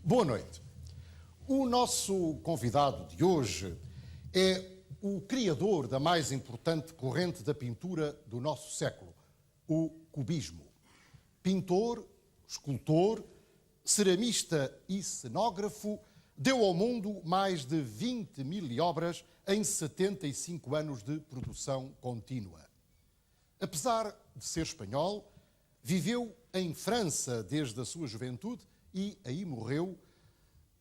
Boa noite. O nosso convidado de hoje é o criador da mais importante corrente da pintura do nosso século, o cubismo. Pintor, escultor, ceramista e cenógrafo, deu ao mundo mais de 20.000 obras em 75 anos de produção contínua. Apesar de ser espanhol, viveu em França desde a sua juventude e aí morreu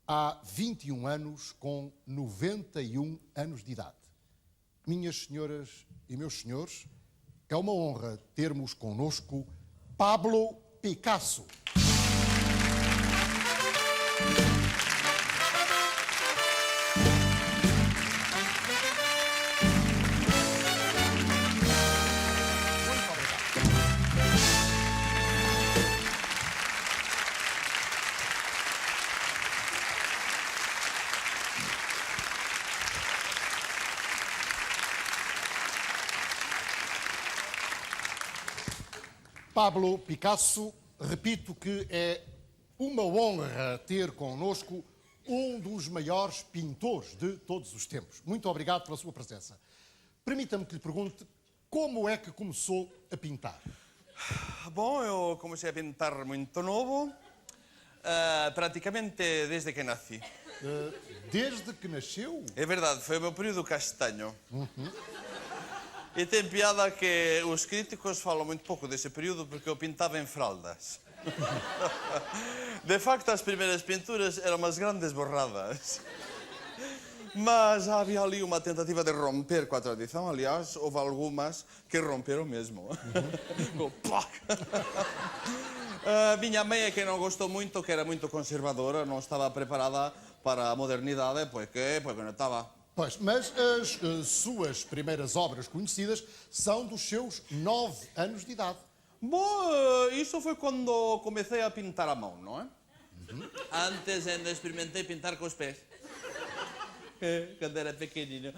há 21 anos, com 91 anos de idade. Minhas senhoras e meus senhores, é uma honra termos connosco Pablo Picasso. Pablo Picasso, repito que é uma honra ter connosco um dos maiores pintores de todos os tempos. Muito obrigado pela sua presença. Permita-me que lhe pergunte como é que começou a pintar. Bom, eu comecei a pintar muito novo, praticamente desde que nasci. Desde que nasceu? É verdade, foi o meu período castanho. E tem piada que os críticos falam muito pouco desse período porque eu pintava em fraldas. De facto, as primeiras pinturas eram umas grandes borradas. Mas havia ali uma tentativa de romper com a tradição. Aliás, houve algumas que romperam mesmo. Minha mãe é que não gostou muito, que era muito conservadora, não estava preparada para a modernidade, porque não estava. Pois, mas as suas primeiras obras conhecidas são dos seus 9 anos de idade. Bom, isso foi quando comecei a pintar à mão, não é? Antes ainda experimentei pintar com os pés. Quando era pequenino.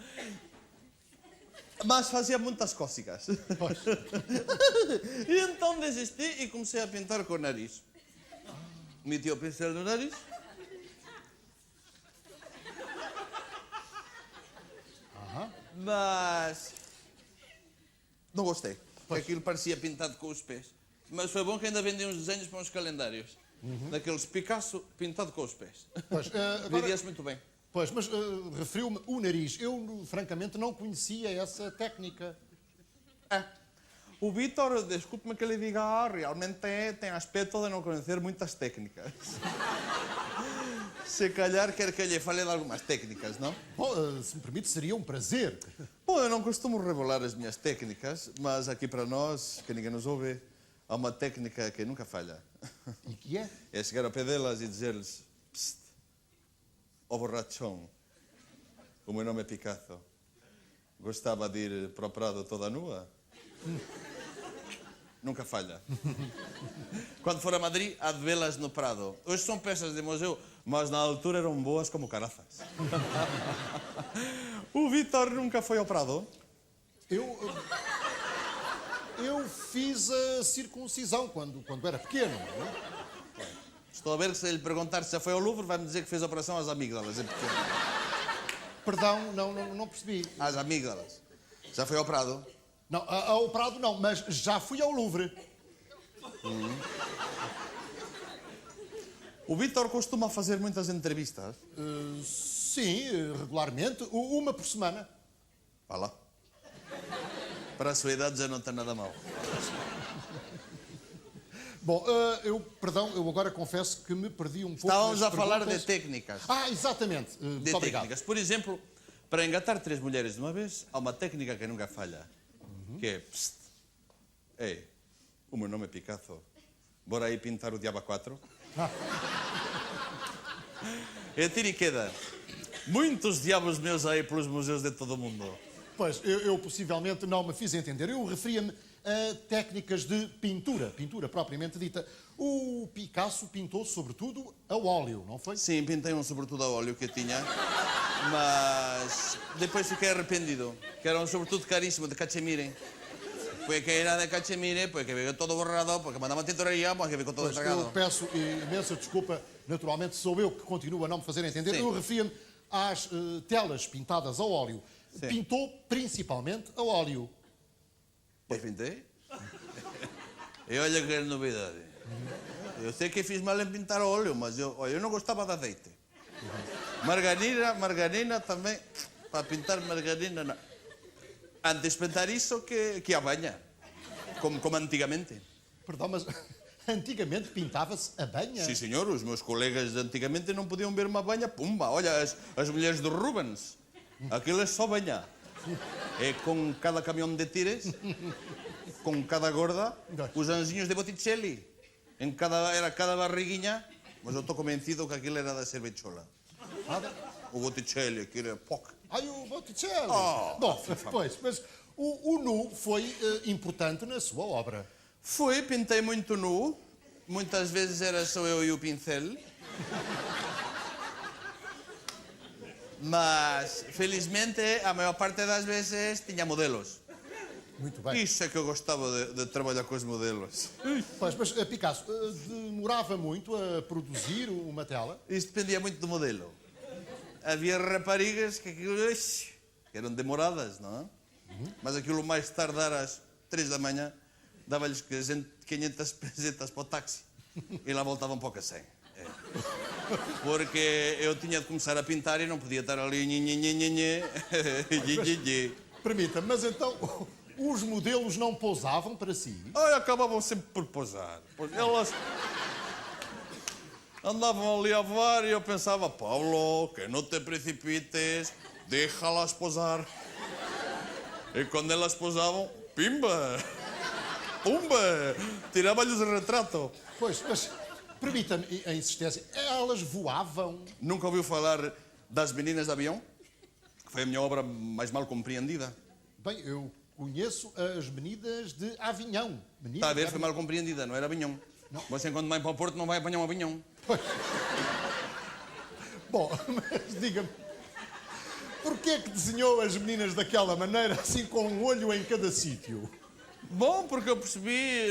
Mas fazia muitas cócegas. Pois. E então desisti e comecei a pintar com o nariz. Meti o pincel no nariz. Mas não gostei. Aquilo parecia pintado com os pés. Mas foi bom que ainda vendi uns desenhos para uns calendários. Daqueles Picasso pintado com os pés. Pois, Vendia-se muito bem. Pois, mas referiu-me o nariz. Eu, francamente, não conhecia essa técnica. O Vítor, desculpe-me que lhe diga, realmente tem aspecto de não conhecer muitas técnicas. Se calhar quer que lhe fale de algumas técnicas, não? Bom, se me permite, seria um prazer. Bom, eu não costumo revelar as minhas técnicas, mas aqui para nós, que ninguém nos ouve, há uma técnica que nunca falha. E que é? É chegar ao pé delas e dizer-lhes: Psst, ó borrachão, o meu nome é Picasso. Gostava de ir para o Prado toda nua? Nunca falha. Quando for a Madrid, há de vê-las no Prado. Hoje são peças de museu, mas na altura eram boas como caraças. O Vítor nunca foi ao Prado? Eu fiz a circuncisão quando era pequeno. Não é? Estou a ver que se lhe perguntar se já foi ao Louvre, vai-me dizer que fez a operação às amígdalas. É pequeno. Perdão, não percebi. Às amígdalas. Já foi ao Prado? Não, ao Prado não, mas já fui ao Louvre. O Vítor costuma fazer muitas entrevistas. Sim, regularmente, uma por semana. Vá lá. Para a sua idade já não está nada mal. Bom, eu agora confesso que me perdi um pouco. Estávamos a falar de técnicas. Exatamente. Muito obrigado. Técnicas. Por exemplo, para engatar 3 mulheres de uma vez, há uma técnica que nunca falha. Que é, psst, ei, o meu nome é Picasso. Bora aí pintar o Diabo 4? É tiro e queda. Muitos diabos meus aí pelos museus de todo o mundo. Pois, eu possivelmente não me fiz entender. Eu referia-me a técnicas de pintura propriamente dita. O Picasso pintou sobretudo a óleo, não foi? Sim, pintei um sobretudo a óleo que eu tinha, mas depois fiquei arrependido, que era um sobretudo caríssimo, de cachemire. Pues que era de cachemire, pues que veio todo borrado, porque mandamos tintorería, pues que ficou todo Pois, eu estragado. peço imensa desculpa, naturalmente sou eu que continuo a não me fazer entender. Sim. Eu refiro-me às telas pintadas a óleo. Sim. Pintou principalmente a óleo. Pois pintei. E olha que novidade. Eu sei que fiz mal em pintar a óleo, mas eu não gostava de azeite. Margarina também, para pintar margarina, não. Antes pintar isso que a banha, como antigamente. Perdão, mas antigamente pintava-se a banha? Sim, senhor, os meus colegas de antigamente não podiam ver uma banha, pumba, olha, as mulheres do Rubens, aquilo é só banha. É com cada caminhão de tires, com cada gorda, os anjinhos de Botticelli. Era cada barriguinha, mas eu estou convencido que aquilo era da Cervechola. O Botticelli, aquilo é POC. Ai, o Botticelli! Oh, Bom, pois, mas o nu foi importante na sua obra. Fui, pintei muito nu, muitas vezes era só eu e o pincel. Mas, felizmente, a maior parte das vezes tinha modelos. Muito bem. Isso é que eu gostava de trabalhar com os modelos. Pois, mas Picasso, demorava muito a produzir uma tela? Isso dependia muito do modelo. Havia raparigas que eram demoradas, não é? Mas aquilo mais tardar às 3 da manhã, dava-lhes 500 pesetas para o táxi e lá voltavam para o cacém. É. Porque eu tinha de começar a pintar e não podia estar ali. Permita-me, mas então os modelos não pousavam para si? Ai, acabavam sempre por posar. Pois elas andavam ali a voar e eu pensava, Paulo, que não te precipites, deixa-las posar. E quando elas posavam, pimba, pumba, tirava-lhes o retrato. Pois, mas permita-me a insistência, elas voavam? Nunca ouviu falar das Meninas de Avião? Que foi a minha obra mais mal compreendida. Bem, eu conheço as Meninas de Avignon. Está a ver, foi mal compreendida, não era Avião. Você, quando vai para o Porto, não vai apanhar um avião. Pois. Bom, mas diga-me, porquê é que desenhou as meninas daquela maneira, assim com um olho em cada sítio? Bom, porque eu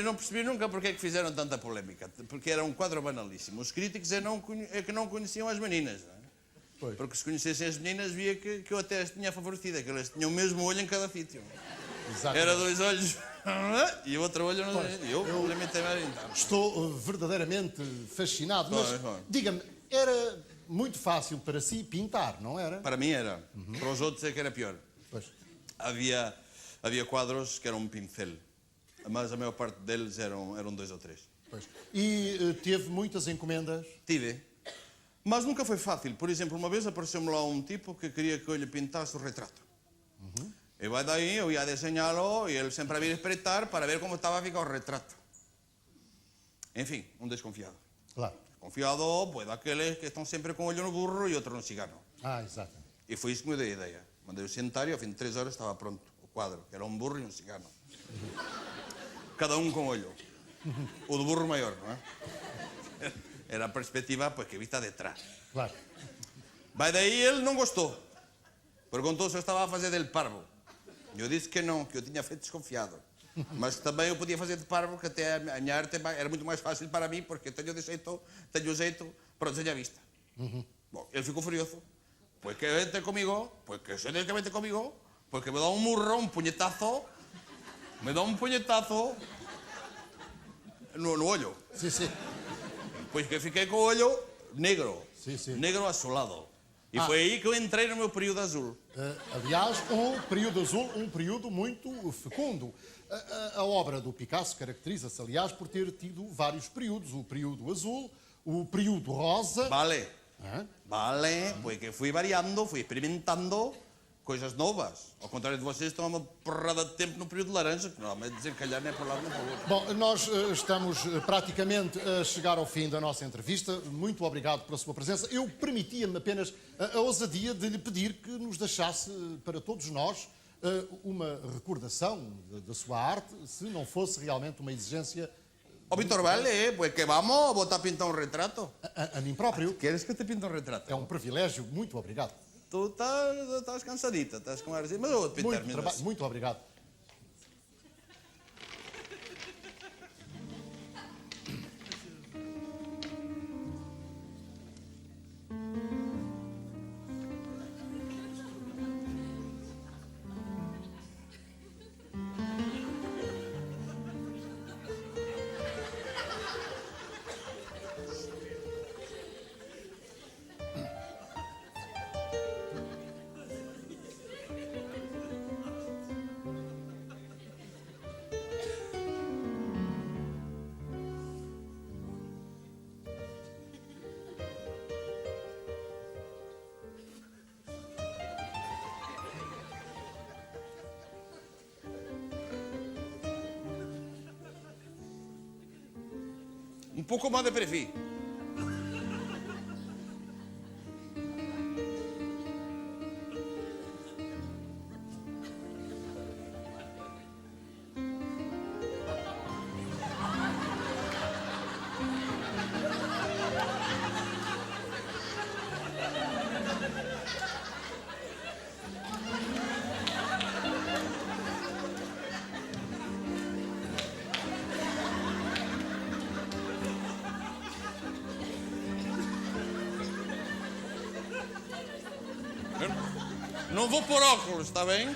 não percebi nunca porque é que fizeram tanta polémica. Porque era um quadro banalíssimo. Os críticos é que não conheciam as meninas, não é? Pois. Porque se conhecessem as meninas, via que eu até as tinha favorecido, que elas tinham o mesmo olho em cada sítio. Exatamente. Era 2 olhos e o outro olho não. Eu limitei-me a então. Estou verdadeiramente fascinado, mas diga-me, era muito fácil para si pintar, não era? Para mim era. Para os outros é que era pior. Pois. Havia quadros que eram um pincel, mas a maior parte deles eram 2 ou 3. Pois. E teve muitas encomendas? Tive. Mas nunca foi fácil. Por exemplo, uma vez apareceu-me lá um tipo que queria que eu lhe pintasse o retrato. E vai daí, eu ia desenhá-lo e ele sempre a vir espreitar para ver como estava a ficar o retrato. Enfim, um desconfiado. Claro. Desconfiado, pues daqueles que estão sempre com o olho no burro e outro no cigano. Ah, exatamente. E foi isso que me deu a ideia. Mandei-o sentar e ao fim de 3 horas estava pronto o quadro, que era um burro e um cigano. Cada um com olho. O do burro maior, não é? Era a perspectiva, pues, que vista detrás. Claro. Vai daí, ele não gostou. Perguntou se eu estava a fazer del parvo. Eu disse que não, que eu tinha feito desconfiado. Mas também eu podia fazer de parvo, porque até a minha arte era muito mais fácil para mim, porque tenho o jeito para o desenho à vista. Bom, ele ficou furioso. Pues que vente comigo, pues que se tiene que vente comigo, porque me da un murro, un puñetazo, no olho. Sim, sim. Pois que fiquei com o olho negro, Sim, sim. negro azulado. E foi aí que eu entrei no meu período azul. Aliás, um período azul, um período muito fecundo. A obra do Picasso caracteriza-se, aliás, por ter tido vários períodos. O período azul, o período rosa. Vale, pues que fui variando, fui experimentando coisas novas. Ao contrário de vocês, estão uma porrada de tempo no período laranja, que normalmente desencalhar nem para um lado nem para o outro. Bom, nós estamos praticamente a chegar ao fim da nossa entrevista. Muito obrigado pela sua presença. Eu permitia-me apenas a ousadia de lhe pedir que nos deixasse, para todos nós, uma recordação da sua arte, se não fosse realmente uma exigência... Ó, Vítor, vale, pues que vamos, vou-te a pintar um retrato. A mim próprio. Queres que eu te pinte um retrato? É um privilégio. Muito obrigado. Tu estás cansadita, estás com ar assim, mas eu vou-te pintar mesmo assim. Muito obrigado. Un poco más de perfil. Não vou pôr óculos, está bem?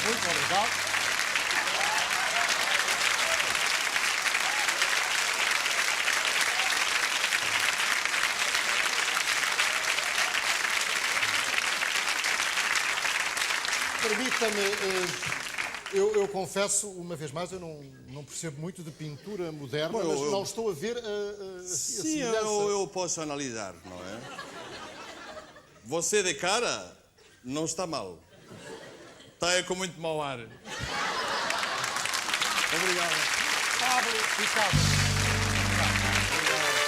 Muito obrigado. Permita-me, eu confesso, uma vez mais, eu não percebo muito de pintura moderna, Bom, mas eu- não estou a ver a Sim, semelhança. eu posso analisar, não é? Você de cara não está mal. Está com muito mau ar. Obrigado. Pablo Picasso. Obrigado.